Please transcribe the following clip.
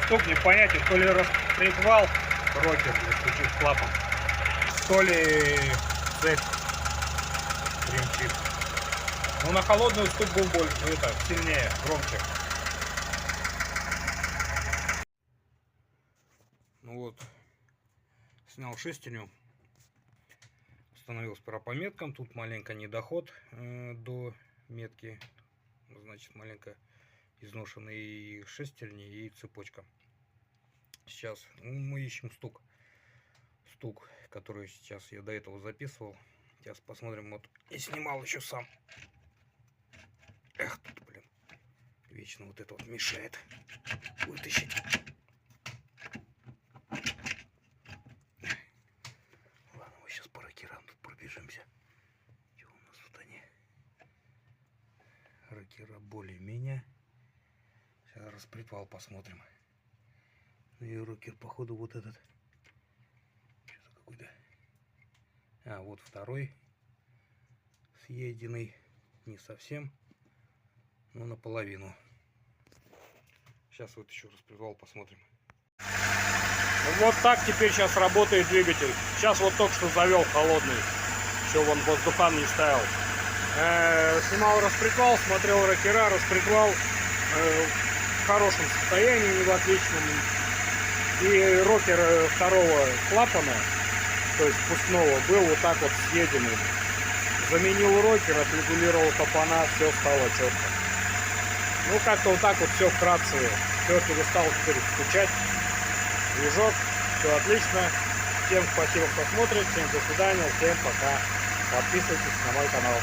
стук непонятен, то ли распредвал рокер, стучит клапан, то ли цепь ремчит. Но на холодную стук был больше, это, сильнее, громче. Ну вот, снял шестерню, установил сперва по меткам, тут маленько недоход до метки, значит маленько изношенные шестерни и цепочка. Сейчас мы ищем стук, который сейчас я до этого записывал. Сейчас посмотрим, вот и снимал еще сам. Эх, тут, блин, вечно вот это вот мешает вытащить. Ладно, мы сейчас по рокерам тут пробежимся. Что у нас тут они? Рокера более-менее. Сейчас распредвал посмотрим. Ну и рокер, походу, вот этот. Что-то какой-то. А, вот второй. Съеденный. Не совсем. Но наполовину. Сейчас вот еще распредвал посмотрим. Вот так теперь сейчас работает двигатель. Сейчас вот только что завел холодный. Еще вон воздухан не ставил. Снимал распредвал, смотрел рокера. Распредвал в хорошем состоянии, не в отличном. И рокер второго клапана, то есть впускного, был вот так вот съеденный. Заменил рокер, отрегулировал клапана, все стало четко. Ну как-то вот так вот все вкратце. Все, перестал теперь стучать. Движок, все отлично. Всем спасибо, кто смотрит. Всем до свидания, всем пока. Подписывайтесь на мой канал.